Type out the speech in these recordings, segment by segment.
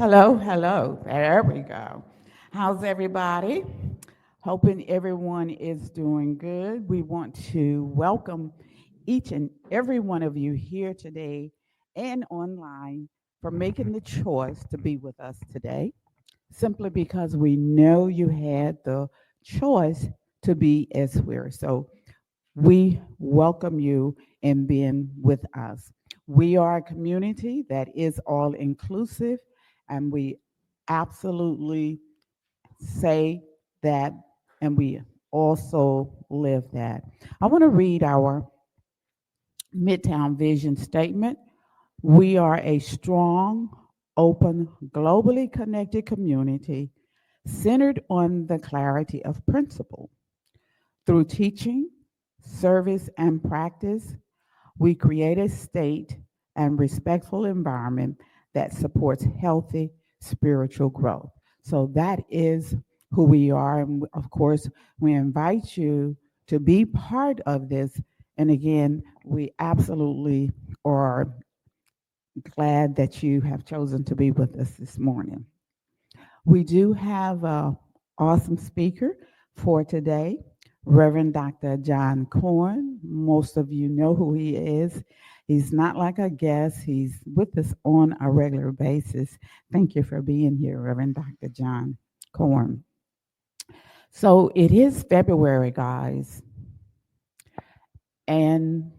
Hello, hello. There we go. How's everybody? Hoping everyone is doing good. We want to welcome each and every one of you here today and online for making the choice to be with us today, simply because we know you had the choice to be elsewhere. So we welcome you in being with us. We are a community that is all inclusive, and we absolutely say that, and we also live that. I want to read our Midtown Vision statement. We are a strong, open, globally connected community centered on the clarity of principle. Through teaching, service, and practice, we create a state and respectful environment that supports healthy spiritual growth. So that is who we are. And of course, we invite you to be part of this. And again, we absolutely are glad that you have chosen to be with us this morning. We do have an awesome speaker for today, Reverend Dr. John Karn. Most of you know who he is. He's not like a guest, he's with us on a regular basis. Thank you for being here, Reverend Dr. John Karn. So it is February, guys, and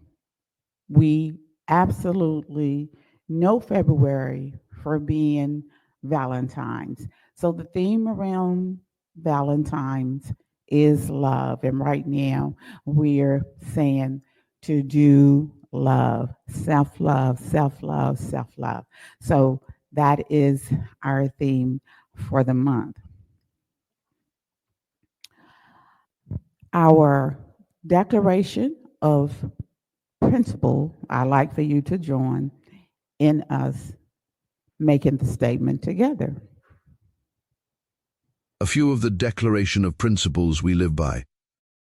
we absolutely know February for being Valentine's. So the theme around Valentine's is love. And right now we're saying to do love, self love, self love, self love. So that is our theme for the month. Our declaration of principle, I'd like for you to join in us making the statement together. A few of the declaration of principles we live by.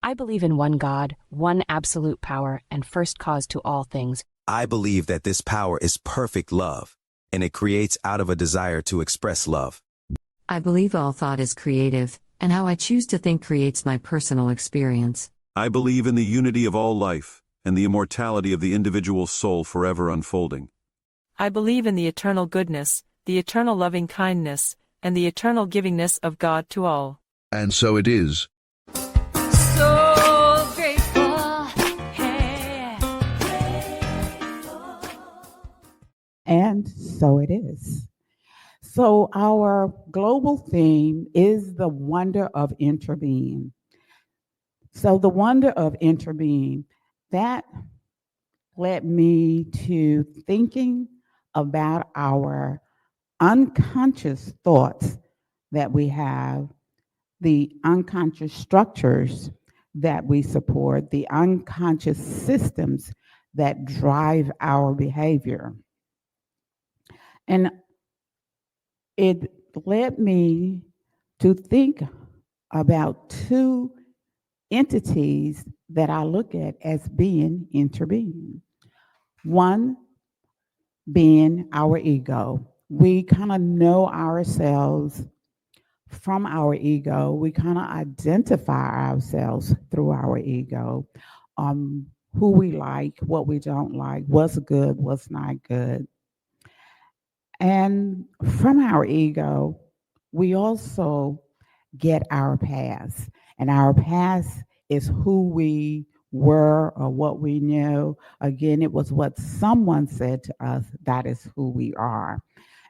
I believe in one God, one absolute power, and first cause to all things. I believe that this power is perfect love, and it creates out of a desire to express love. I believe all thought is creative, and how I choose to think creates my personal experience. I believe in the unity of all life, and the immortality of the individual soul forever unfolding. I believe in the eternal goodness, the eternal loving kindness, and the eternal givingness of God to all. And so it is. So grateful, hey. And so it is. So our global theme is the wonder of interbeing. So the wonder of interbeing, that led me to thinking about our unconscious thoughts that we have, the unconscious structures that we support, the unconscious systems that drive our behavior. And it led me to think about two entities that I look at as being interbeing. One being our ego. We kind of know ourselves from our ego. We kind of identify ourselves through our ego. Who we like, what we don't like, what's good, what's not good. And from our ego, we also get our past. And our past is who we were or what we knew. Again, it was what someone said to us, that is who we are.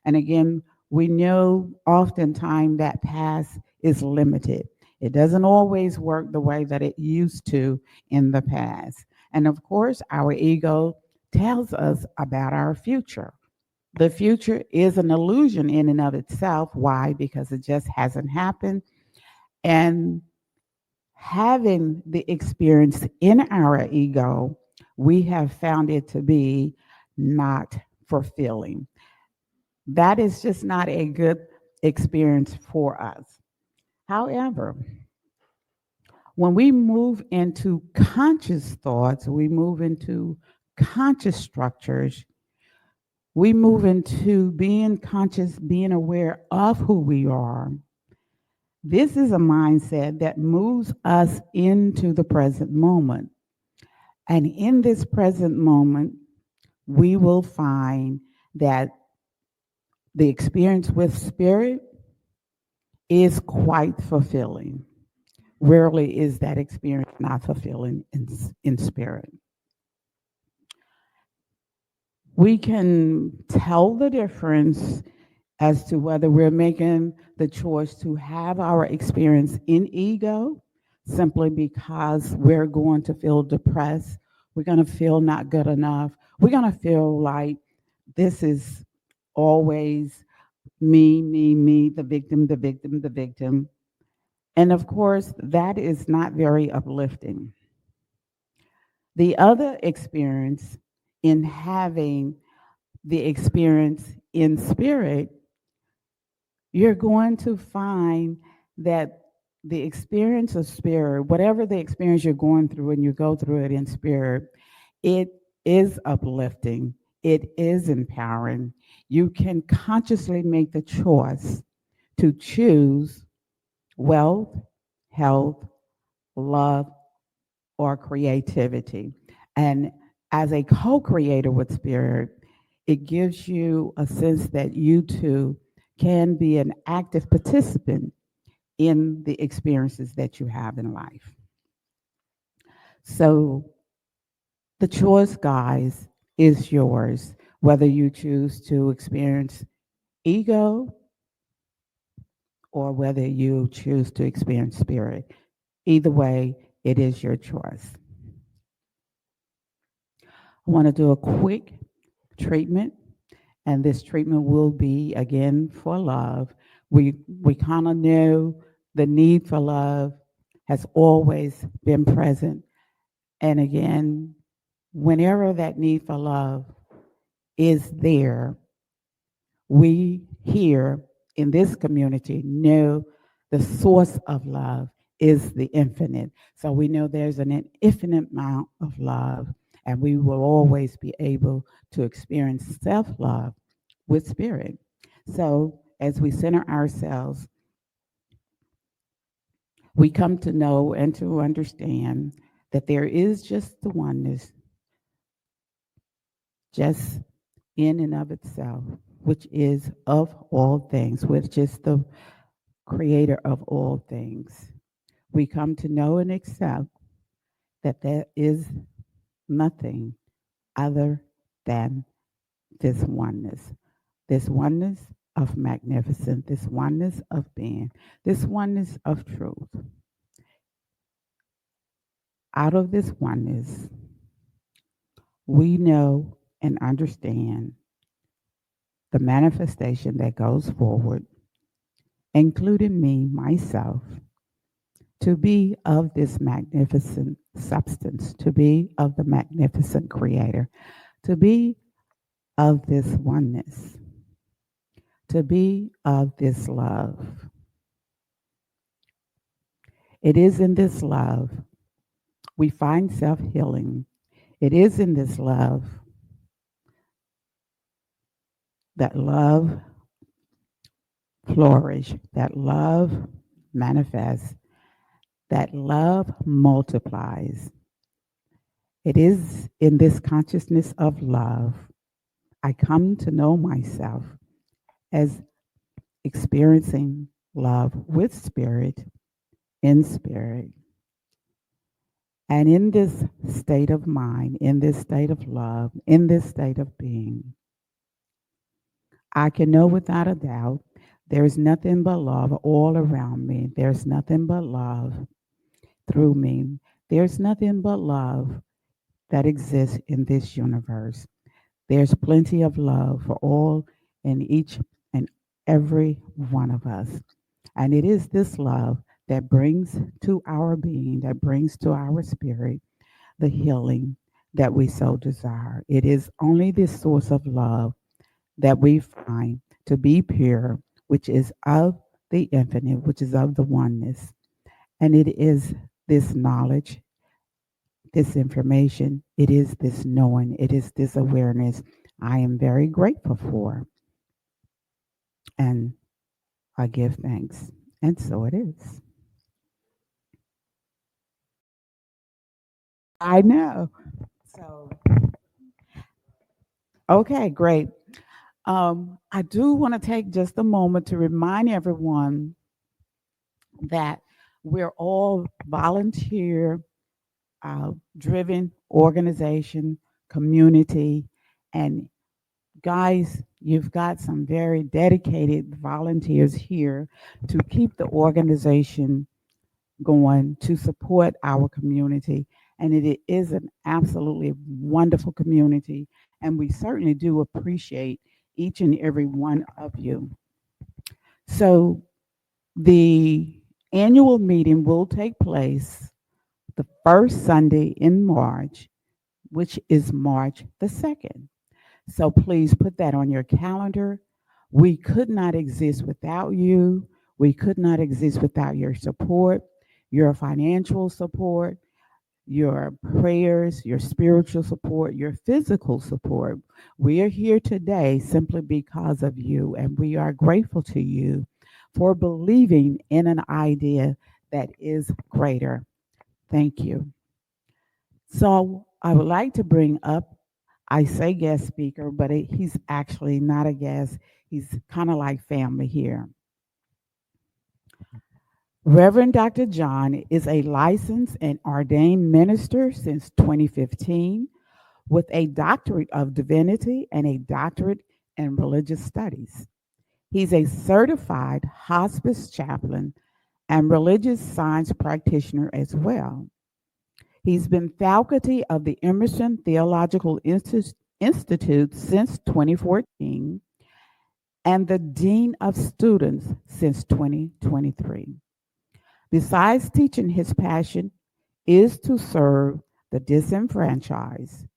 And again, we know oftentimes that past is limited. It doesn't always work the way that it used to in the past. And of course, our ego tells us about our future. The future is an illusion in and of itself. Why? Because it just hasn't happened. And having the experience in our ego, we have found it to be not fulfilling. That is just not a good experience for us. However, when we move into conscious thoughts, we move into conscious structures, we move into being conscious, being aware of who we are. This is a mindset that moves us into the present moment. And in this present moment, we will find that the experience with spirit is quite fulfilling. Rarely is that experience not fulfilling in spirit. We can tell the difference as to whether we're making the choice to have our experience in ego simply because we're going to feel depressed, we're going to feel not good enough, we're going to feel like this is always me, me, me, the victim, the victim, the victim. And of course, that is not very uplifting. The other experience in having the experience in spirit, you're going to find that the experience of spirit, whatever the experience you're going through and you go through it in spirit, it is uplifting, it is empowering. You can consciously make the choice to choose wealth, health, love, or creativity. And as a co creator with spirit, it gives you a sense that you too can be an active participant in the experiences that you have in life. So the choice, guys, is yours, whether you choose to experience ego or whether you choose to experience spirit. Either way, it is your choice. I want to do a quick treatment, and this treatment will be again for love. We kind of know the need for love has always been present, and again, whenever that need for love is there, we here in this community know the source of love is the infinite. So we know there's an infinite amount of love, and we will always be able to experience self love with spirit. So as we center ourselves, we come to know and to understand that there is just the oneness, just in and of itself, which is of all things, which is the creator of all things. We come to know and accept that there is nothing other than this oneness of magnificence, this oneness of being, this oneness of truth. Out of this oneness, we know and understand the manifestation that goes forward, including me, myself, to be of this magnificent substance, to be of the magnificent creator, to be of this oneness, to be of this love. It is in this love we find self healing. It is in this love that love flourish, that love manifests, that love multiplies. It is in this consciousness of love I come to know myself as experiencing love with spirit, in spirit. And in this state of mind, in this state of love, in this state of being, I can know without a doubt there's nothing but love all around me. There's nothing but love through me. There's nothing but love that exists in this universe. There's plenty of love for all and each and every one of us. And it is this love that brings to our being, that brings to our spirit the healing that we so desire. It is only this source of love that we find to be pure, which is of the infinite, which is of the oneness. And it is this knowledge, this information, it is this knowing, it is this awareness I am very grateful for. And I give thanks. And so it is. I know. So, okay, great. I do want to take just a moment to remind everyone that we're all volunteer driven organization, community, and guys, you've got some very dedicated volunteers here to keep the organization going, to support our community. And it is an absolutely wonderful community. And we certainly do appreciate each and every one of you. So the annual meeting will take place the first Sunday in March, which is March the 2nd. So please put that on your calendar. We could not exist without you. We could not exist without your support, your financial support, your prayers, your spiritual support, your physical support. We are here today simply because of you, and we are grateful to you for believing in an idea that is greater. Thank you. So I would like to bring up, I say guest speaker, but he's actually not a guest. He's kind of like family here. Reverend Dr. John is a licensed and ordained minister since 2015 with a doctorate of divinity and a doctorate in religious studies. He's a certified hospice chaplain and religious science practitioner as well. He's been faculty of the Emerson Theological Institute since 2014 and the Dean of Students since 2023. Besides teaching, his passion is to serve the disenfranchised.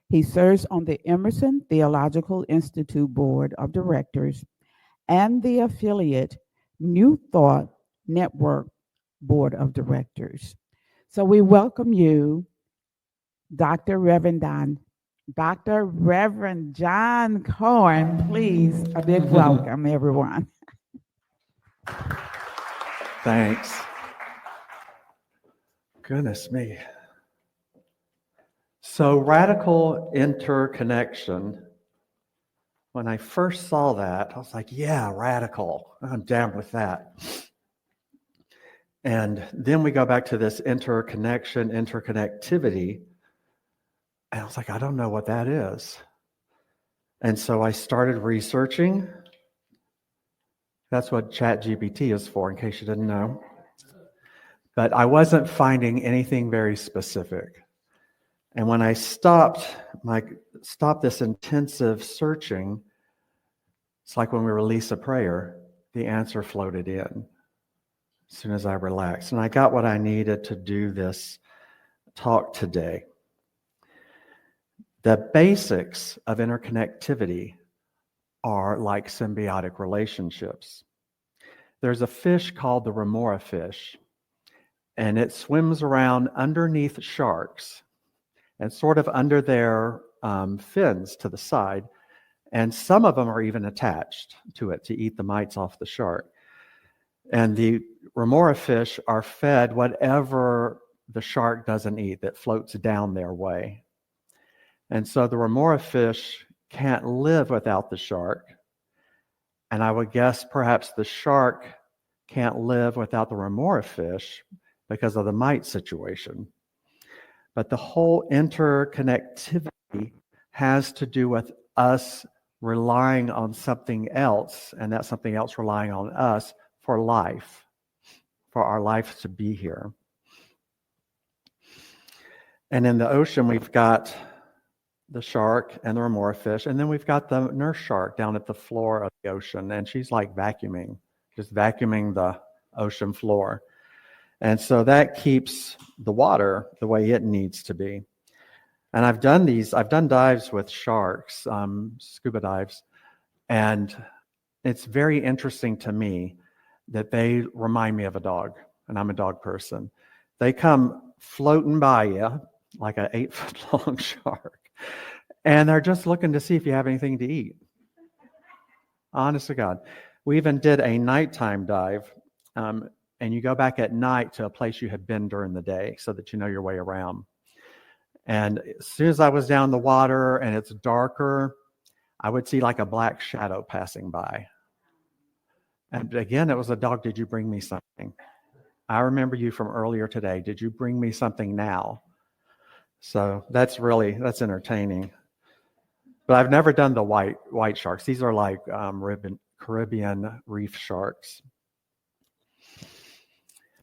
He serves on the Emerson Theological Institute Board of Directors and the affiliate New Thought Network Board of Directors. So we welcome you, Dr. Reverend John Karn. Please, a big welcome, everyone. Thanks. Goodness me. So radical interconnection, when I first saw that, I was like, yeah, radical. I'm down with that. And then we go back to this interconnection, interconnectivity. And I was like, I don't know what that is. And so I started researching. That's what ChatGPT is for, in case you didn't know. But I wasn't finding anything very specific. And when I stopped this intensive searching, it's like when we release a prayer, the answer floated in as soon as I relaxed. And I got what I needed to do this talk today. The basics of interconnectivity are like symbiotic relationships. There's a fish called the remora fish, and it swims around underneath sharks and sort of under their fins to the side. And some of them are even attached to it to eat the mites off the shark. And the remora fish are fed whatever the shark doesn't eat that floats down their way. And so the remora fish can't live without the shark. And I would guess perhaps the shark can't live without the remora fish because of the mite situation. But the whole interconnectivity has to do with us relying on something else, and that something else relying on us for life, for our life to be here. And in the ocean, we've got the shark and the remora fish, and then we've got the nurse shark down at the floor of the ocean, and she's like just vacuuming the ocean floor. And so that keeps the water the way it needs to be. And I've done dives with sharks, scuba dives, and it's very interesting to me that they remind me of a dog, and I'm a dog person. They come floating by you like an 8-foot-long shark, And they're just looking to see if you have anything to eat. Honest to God. We even did a nighttime dive, and you go back at night to a place you had been during the day so that you know your way around. And as soon as I was down in the water and it's darker, I would see like a black shadow passing by. And again, it was a dog. Did you bring me something? I remember you from earlier today. Did you bring me something now? So that's entertaining. But I've never done the white sharks. These are like Caribbean reef sharks.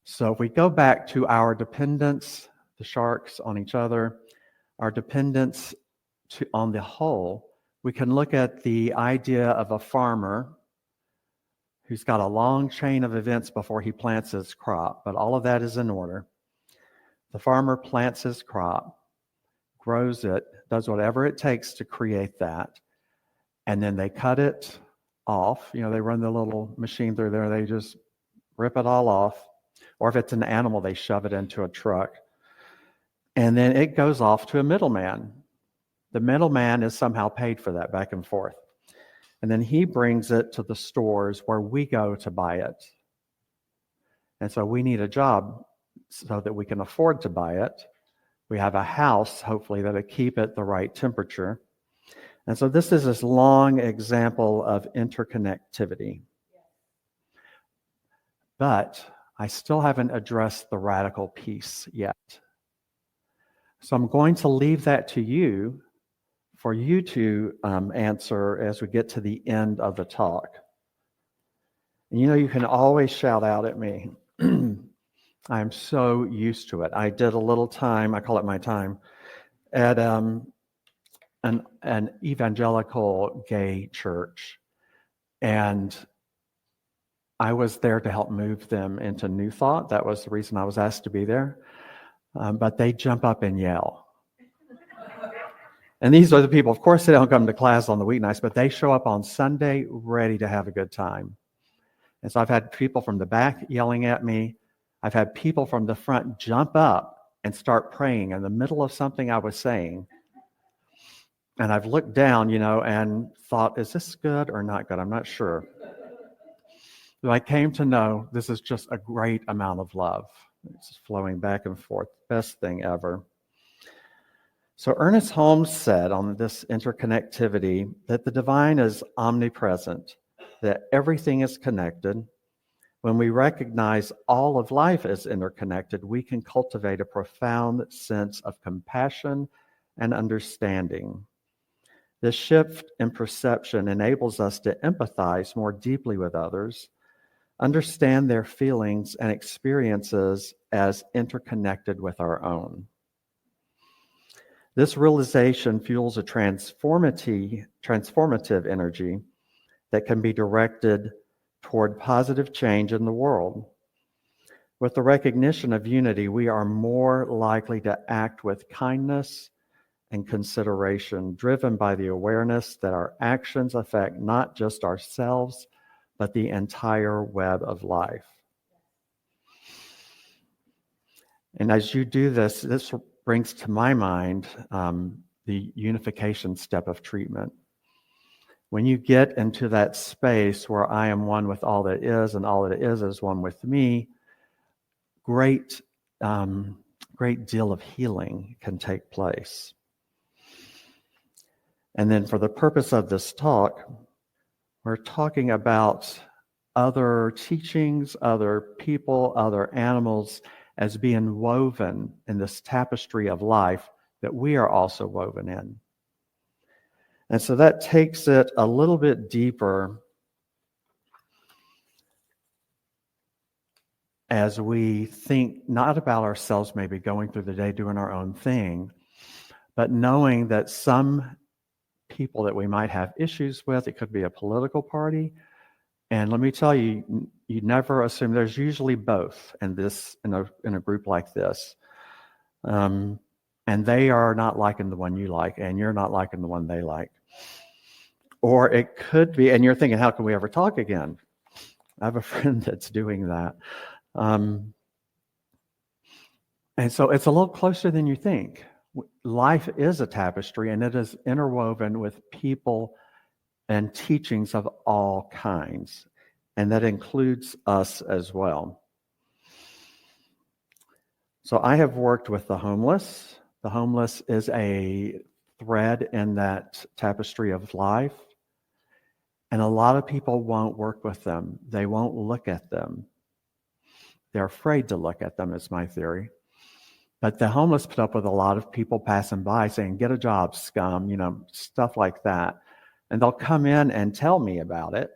So if we go back to our dependence, the sharks on each other, our dependence on the whole, we can look at the idea of a farmer who's got a long chain of events before he plants his crop, but all of that is in order. The farmer plants his crop, grows it, does whatever it takes to create that, and then they cut it off. They run the little machine through there, they just rip it all off. Or if it's an animal, they shove it into a truck. And then it goes off to a middleman. The middleman is somehow paid for that back and forth. And then he brings it to the stores where we go to buy it. And so we need a job so that we can afford to buy it. We have a house, hopefully, that'll keep it the right temperature. And so this is this long example of interconnectivity. But I still haven't addressed the radical piece yet. So I'm going to leave that to you for you to answer as we get to the end of the talk. And you can always shout out at me. I'm so used to it. I did a little time, I call it my time, at an evangelical gay church. And I was there to help move them into New Thought. That was the reason I was asked to be there. But they jump up and yell. And these are the people, of course, they don't come to class on the weeknights, but they show up on Sunday ready to have a good time. And so I've had people from the back yelling at me. I've had people from the front jump up and start praying in the middle of something I was saying. And I've looked down, and thought, is this good or not good? I'm not sure. But I came to know this is just a great amount of love. It's flowing back and forth. Best thing ever. So Ernest Holmes said on this interconnectivity that the divine is omnipresent, that everything is connected. When we recognize all of life as interconnected, we can cultivate a profound sense of compassion and understanding. This shift in perception enables us to empathize more deeply with others, understand their feelings and experiences as interconnected with our own. This realization fuels a transformative energy that can be directed toward positive change in the world. With the recognition of unity, we are more likely to act with kindness and consideration, driven by the awareness that our actions affect not just ourselves, but the entire web of life. And as you do this brings to my mind the unification step of treatment. When you get into that space where I am one with all that is and all that is one with me, great deal of healing can take place. And then for the purpose of this talk, we're talking about other teachings, other people, other animals as being woven in this tapestry of life that we are also woven in. And so that takes it a little bit deeper as we think not about ourselves maybe going through the day doing our own thing, but knowing that some people that we might have issues with, it could be a political party. And let me tell you, you never assume. There's usually both in a group like this. And they are not liking the one you like, and you're not liking the one they like. Or it could be, and you're thinking, how can we ever talk again? I have a friend that's doing that. And so it's a little closer than you think. Life is a tapestry, and it is interwoven with people and teachings of all kinds, and that includes us as well. So I have worked with the homeless. The homeless is a thread in that tapestry of life, and a lot of people won't work with them. They won't look at them. They're afraid to look at them, is my theory. But the homeless put up with a lot of people passing by saying, "Get a job, scum," stuff like that. And they'll come in and tell me about it,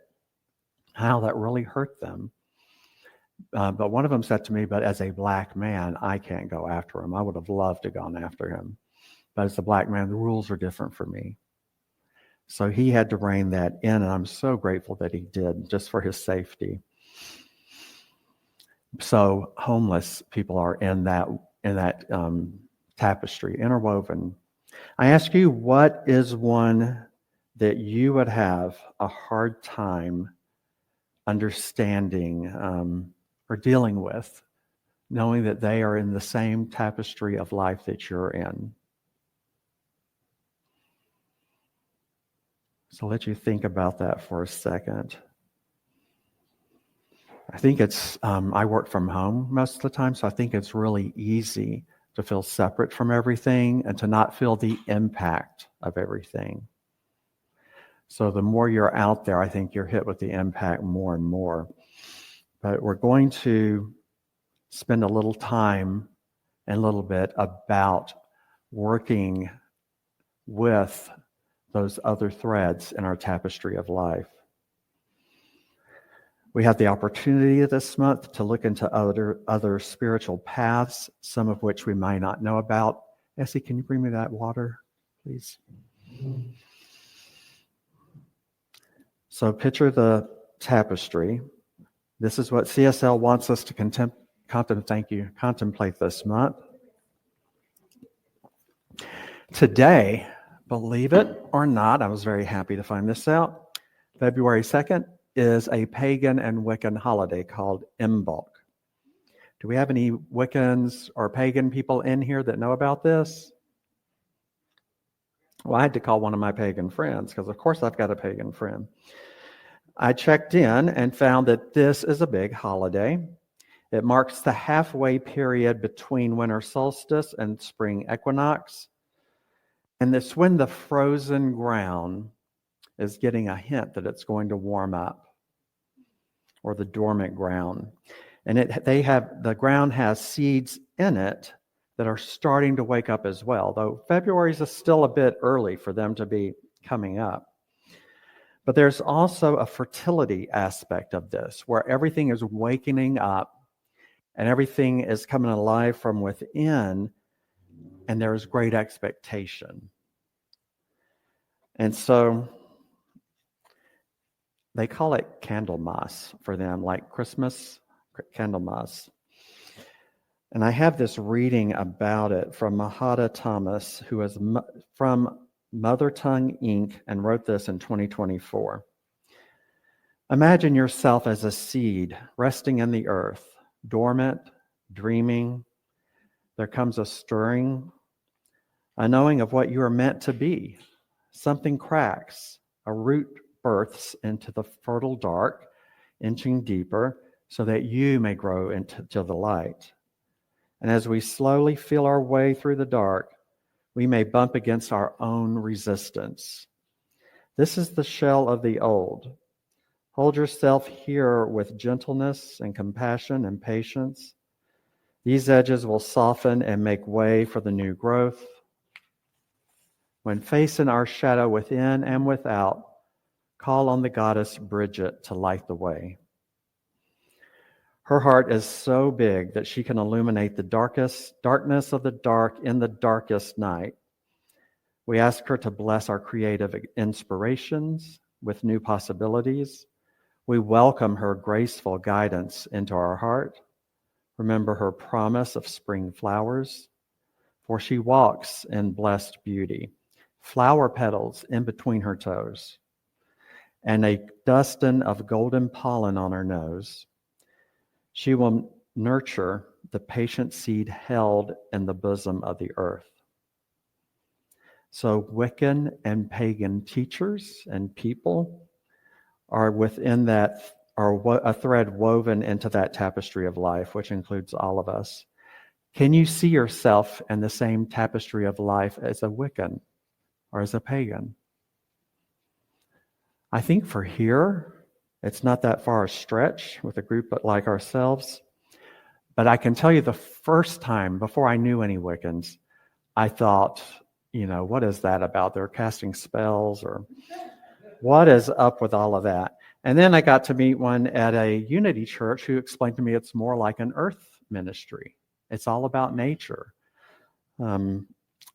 how that really hurt them. But one of them said to me, "But as a black man, I can't go after him. I would have loved to have gone after him. But as a black man, the rules are different for me." So he had to rein that in, and I'm so grateful that he did, just for his safety. So homeless people are in that tapestry, interwoven. I ask you, what is one that you would have a hard time understanding or dealing with, knowing that they are in the same tapestry of life that you're in? So let you think about that for a second. I think I work from home most of the time, so I think it's really easy to feel separate from everything and to not feel the impact of everything. So the more you're out there, I think you're hit with the impact more and more. But we're going to spend a little time and a little bit about working with those other threads in our tapestry of life. We have the opportunity this month to look into other spiritual paths, some of which we might not know about. Essie, can you bring me that water, please? So picture the tapestry. This is what CSL wants us to contemplate this month. Today, believe it or not, I was very happy to find this out, February 2nd is a pagan and Wiccan holiday called Imbolc. Do we have any Wiccans or pagan people in here that know about this? Well, I had to call one of my pagan friends because, of course, I've got a pagan friend. I checked in and found that this is a big holiday. It marks the halfway period between winter solstice and spring equinox. And it's when the frozen ground is getting a hint that it's going to warm up, or the dormant ground. And the ground has seeds in it that are starting to wake up as well, though February is still a bit early for them to be coming up. But there's also a fertility aspect of this, where everything is wakening up and everything is coming alive from within, and there is great expectation. And so they call it Candlemas for them, like Christmas, Candlemas. And I have this reading about it from Mahata Thomas, who is from Mother Tongue Inc. and wrote this in 2024. Imagine yourself as a seed resting in the earth, dormant, dreaming. There comes a stirring, a knowing of what you are meant to be. Something cracks, a root births into the fertile dark, inching deeper, so that you may grow into the light. And as we slowly feel our way through the dark, we may bump against our own resistance. This is the shell of the old. Hold yourself here with gentleness and compassion and patience. These edges will soften and make way for the new growth. When facing our shadow within and without, call on the goddess Bridget to light the way. Her heart is so big that she can illuminate the darkness of the dark in the darkest night. We ask her to bless our creative inspirations with new possibilities. We welcome her graceful guidance into our heart. Remember her promise of spring flowers, for she walks in blessed beauty, flower petals in between her toes, and a dusting of golden pollen on her nose. She will nurture the patient seed held in the bosom of the earth. So Wiccan and pagan teachers and people are within that, are a thread woven into that tapestry of life, which includes all of us. Can you see yourself in the same tapestry of life as a Wiccan or as a pagan? I think for here, it's not that far a stretch with a group like ourselves. But I can tell you the first time, before I knew any Wiccans, I thought, what is that about? They're casting spells, or what is up with all of that? And then I got to meet one at a Unity church who explained to me it's more like an earth ministry. It's all about nature. And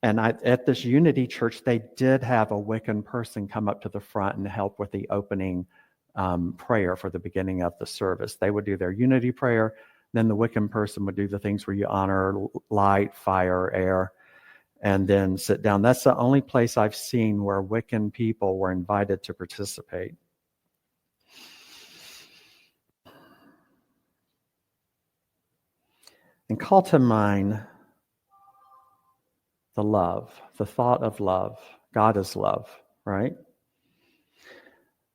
at this Unity church, they did have a Wiccan person come up to the front and help with the opening prayer for the beginning of the service. They would do their Unity prayer. Then the Wiccan person would do the things where you honor light, fire, air, and then sit down. That's the only place I've seen where Wiccan people were invited to participate. And call to mind the love, the thought of love. God is love, right?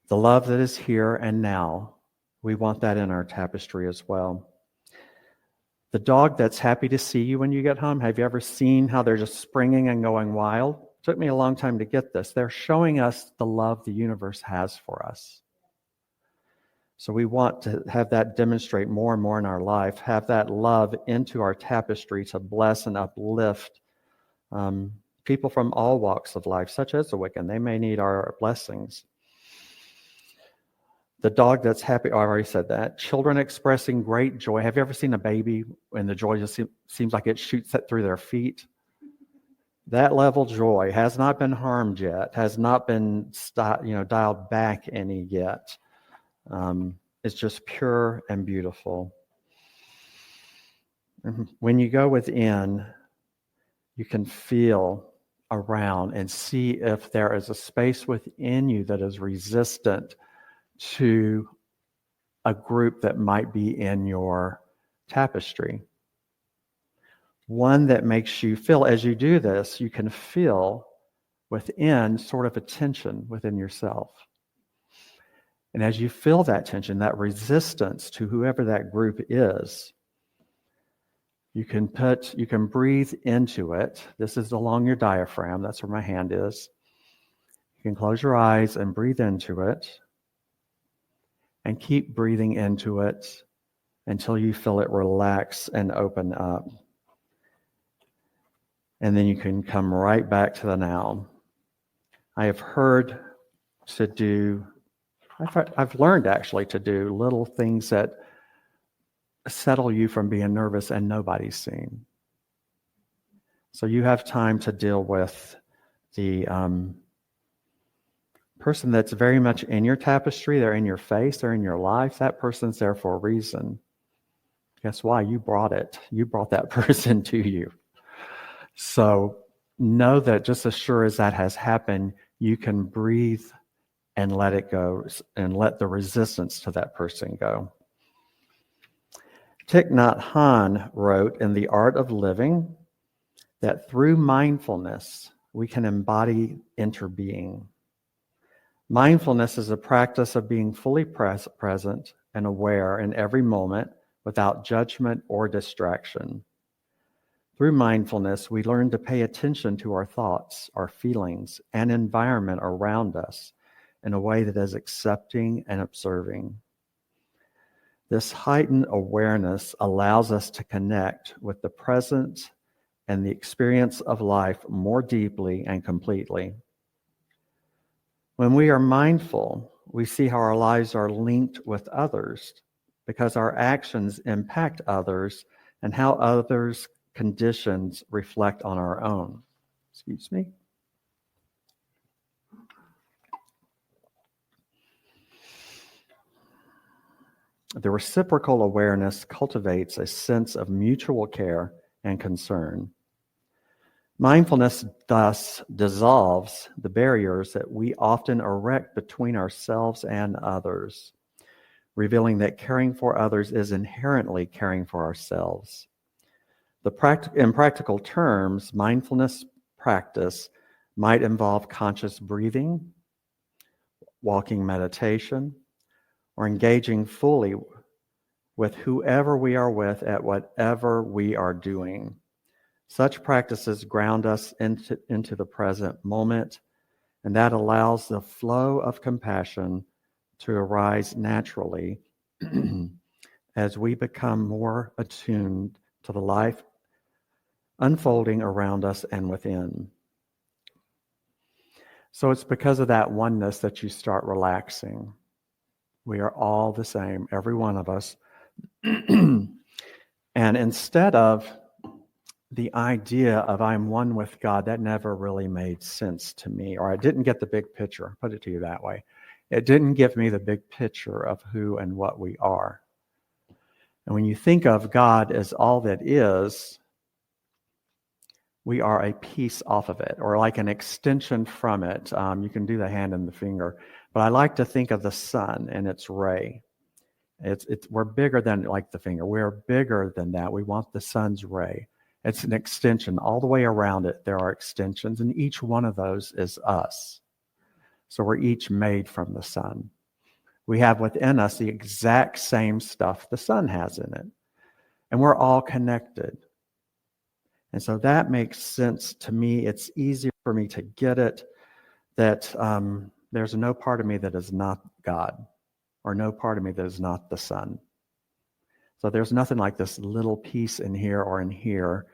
The love that is here and now. We want that in our tapestry as well. The dog that's happy to see you when you get home, have you ever seen how they're just springing and going wild? It took me a long time to get this. They're showing us the love the universe has for us. So we want to have that demonstrate more and more in our life, have that love into our tapestry to bless and uplift people from all walks of life, such as the Wiccan. They may need our blessings. The dog that's happy, I already said that. Children expressing great joy. Have you ever seen a baby and the joy just seems like it shoots through their feet? That level joy has not been harmed yet, has not been dialed back any yet. It's just pure and beautiful. When you go within, you can feel around and see if there is a space within you that is resistant to a group that might be in your tapestry. One that makes you feel, as you do this, you can feel within sort of a tension within yourself. And as you feel that tension, that resistance to whoever that group is, you can breathe into it. This is along your diaphragm. That's where my hand is. You can close your eyes and breathe into it. And keep breathing into it until you feel it relax and open up. And then you can come right back to the now. I have heard to do, I've learned actually to do little things that settle you from being nervous and nobody's seen. So you have time to deal with the person that's very much in your tapestry. They're in your face, they're in your life. That person's there for a reason. Guess why? You brought it. You brought that person to you. So know that just as sure as that has happened, you can breathe and let it go and let the resistance to that person go. Thich Nhat Hanh wrote in The Art of Living that through mindfulness, we can embody interbeing. Mindfulness is a practice of being fully present and aware in every moment without judgment or distraction. Through mindfulness, we learn to pay attention to our thoughts, our feelings, and environment around us in a way that is accepting and observing. This heightened awareness allows us to connect with the present and the experience of life more deeply and completely. When we are mindful, we see how our lives are linked with others because our actions impact others and how others' conditions reflect on our own. Excuse me. The reciprocal awareness cultivates a sense of mutual care and concern. Mindfulness thus dissolves the barriers that we often erect between ourselves and others, revealing that caring for others is inherently caring for ourselves. In practical terms, mindfulness practice might involve conscious breathing, walking meditation, or engaging fully with whoever we are with at whatever we are doing. Such practices ground us into the present moment, and that allows the flow of compassion to arise naturally as we become more attuned to the life unfolding around us and within. So it's because of that oneness that you start relaxing. We are all the same, every one of us. And instead of the idea of I'm one with God, that never really made sense to me, or I didn't get the big picture, put it to you that way. It didn't give me the big picture of who and what we are. And when you think of God as all that is, we are a piece off of it, or like an extension from it. You can do the hand and the finger, but I like to think of the sun and its ray. We're bigger than like the finger. We're bigger than that. We want the sun's ray. It's an extension. All the way around it, there are extensions, and each one of those is us. So we're each made from the sun. We have within us the exact same stuff the sun has in it. And we're all connected. And so that makes sense to me. It's easier for me to get it that there's no part of me that is not God, or no part of me that is not the sun. So there's nothing like this little piece in here or in here.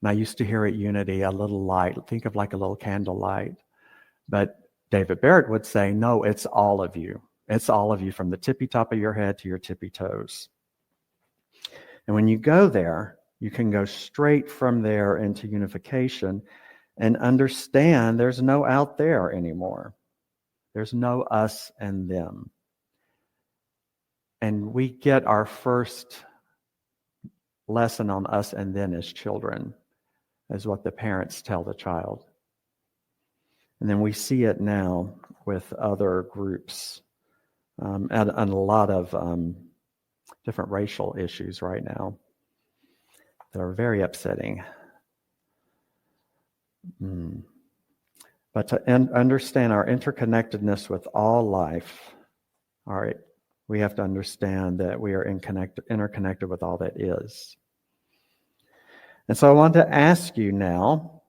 And I used to hear at Unity a little light. Think of like a little candle light. But David Barrett would say, no, it's all of you. It's all of you from the tippy top of your head to your tippy toes. And when you go there, you can go straight from there into unification and understand there's no out there anymore. There's no us and them. And we get our first lesson on us and them as children, is what the parents tell the child. And then we see it now with other groups and a lot of different racial issues right now that are very upsetting. But to understand our interconnectedness with all life, all right, we have to understand that we are interconnected with all that is. And so I want to ask you now,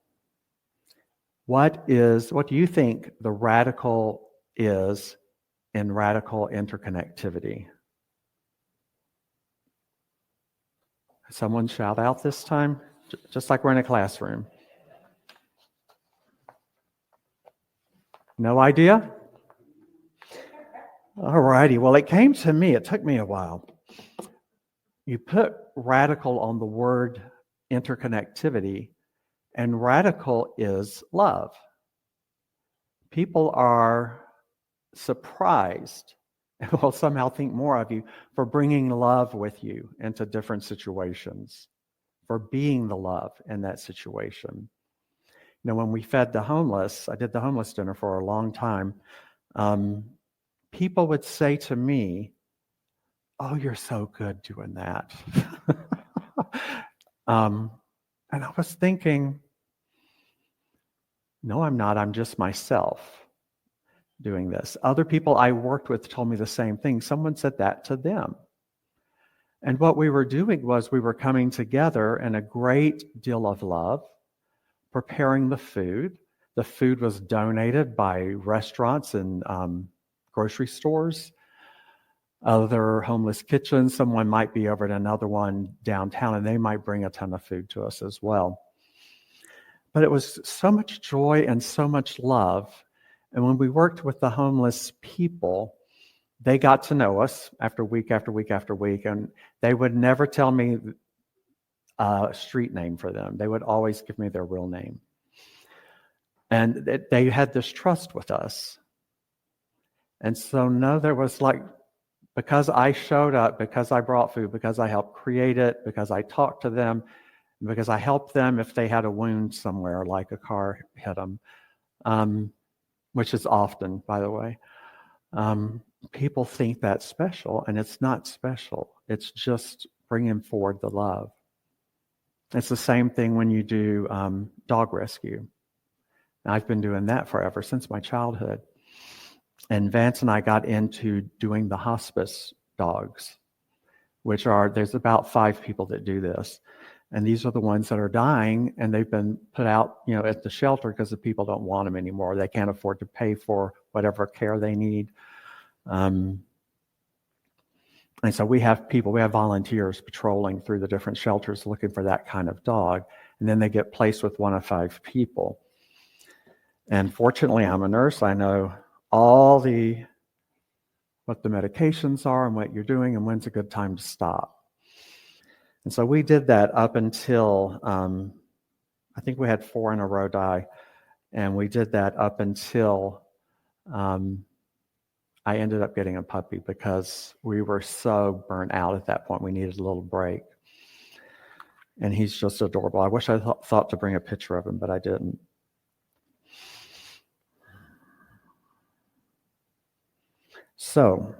what do you think the radical is in radical interconnectivity? Someone shout out this time, just like we're in a classroom. No idea? All righty. Well, it came to me. It took me a while. You put radical on the word interconnectivity, and radical is love. People are surprised and will somehow think more of you for bringing love with you into different situations, for being the love in that situation. You know, when we fed the homeless, I did the homeless dinner for a long time. People would say to me, "Oh, you're so good doing that." And I was thinking, no, I'm not. I'm just myself doing this. Other people I worked with told me the same thing. Someone said that to them. And what we were doing was we were coming together in a great deal of love, preparing the food. The food was donated by restaurants and grocery stores, other homeless kitchens. Someone might be over at another one downtown, and they might bring a ton of food to us as well. But it was so much joy and so much love. And when we worked with the homeless people, they got to know us after week after week after week, and they would never tell me a street name for them. They would always give me their real name. And they had this trust with us. And so no, there was like, because I showed up, because I brought food, because I helped create it, because I talked to them, because I helped them if they had a wound somewhere, like a car hit them, which is often, by the way. People think that's special, and it's not special. It's just bringing forward the love. It's the same thing when you do dog rescue. I've been doing that forever, since my childhood. And Vance and I got into doing the hospice dogs, which are, there's about 5 people that do this. And these are the ones that are dying, and they've been put out, at the shelter because the people don't want them anymore. They can't afford to pay for whatever care they need. And so we have volunteers patrolling through the different shelters looking for that kind of dog. And then they get placed with one of 5 people. And fortunately, I'm a nurse. I know all what the medications are and what you're doing and when's a good time to stop. And so we did that up until, I think we had 4 in a row die. And we did that up until I ended up getting a puppy, because we were so burnt out at that point. We needed a little break. And he's just adorable. I wish I thought to bring a picture of him, but I didn't. So,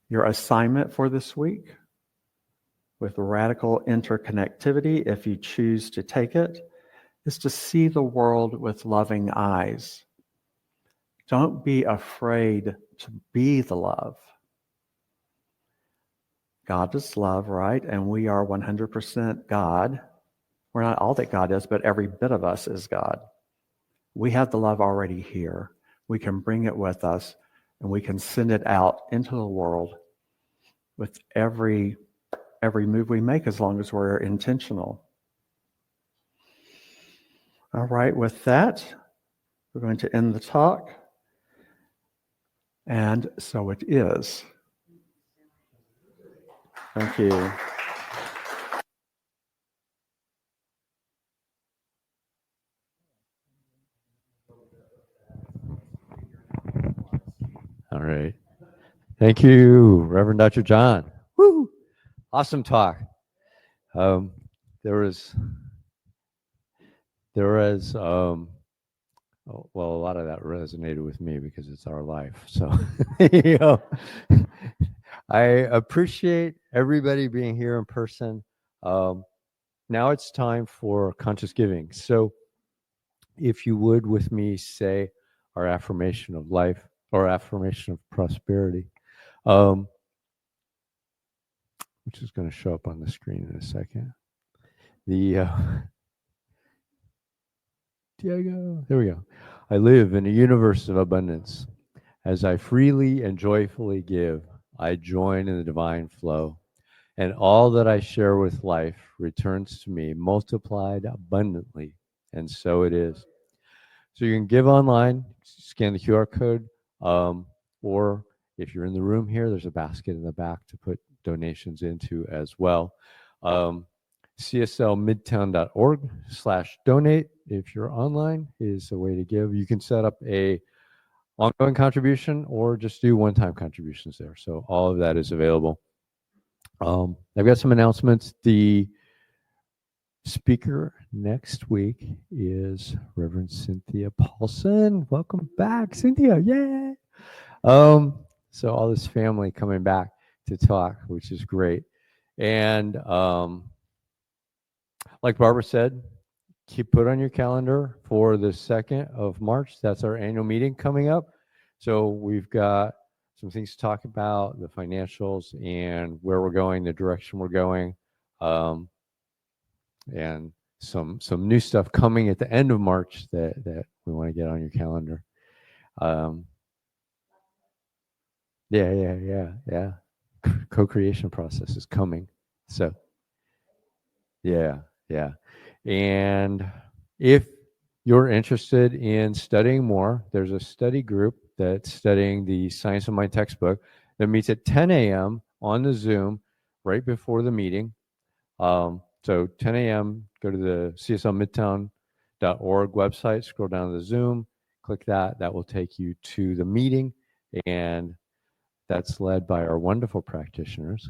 your assignment for this week with radical interconnectivity, if you choose to take it, is to see the world with loving eyes. Don't be afraid to be the love. God is love, right? And we are 100% God. We're not all that God is, but every bit of us is God. We have the love already here. We can bring it with us, and we can send it out into the world with every move we make, as long as we're intentional. All right, with that, we're going to end the talk. And so it is. Thank you. All right. Thank you, Reverend Dr. John. Woo! Awesome talk. There was well, a lot of that resonated with me because it's our life. So, I appreciate everybody being here in person. Now it's time for conscious giving. So, if you would with me say our affirmation of life or affirmation of prosperity, which is going to show up on the screen in a second. Diego, there we go. I live in a universe of abundance. As I freely and joyfully give, I join in the divine flow, and all that I share with life returns to me multiplied abundantly, and so it is. So you can give online, scan the QR code, or if you're in the room here, there's a basket in the back to put donations into as well. CSLmidtown.org/donate. If you're online, is a way to give. You can set up a ongoing contribution or just do one-time contributions there. So all of that is available. I've got some announcements. The speaker next week is Reverend Cynthia Paulson. Welcome back, Cynthia. Yay! So all this family coming back to talk, which is great. And like Barbara said, put on your calendar for the 2nd of March. That's our annual meeting coming up. So we've got some things to talk about, the financials and where we're going, the direction we're going, and some new stuff coming at the end of March that we want to get on your calendar. Yeah. Co-creation process is coming. So yeah. And if you're interested in studying more, there's a study group that's studying the Science of Mind textbook that meets at 10 a.m. on the Zoom right before the meeting. So 10 a.m., go to the cslmidtown.org website, scroll down to the Zoom, click that. That will take you to the meeting, and that's led by our wonderful practitioners.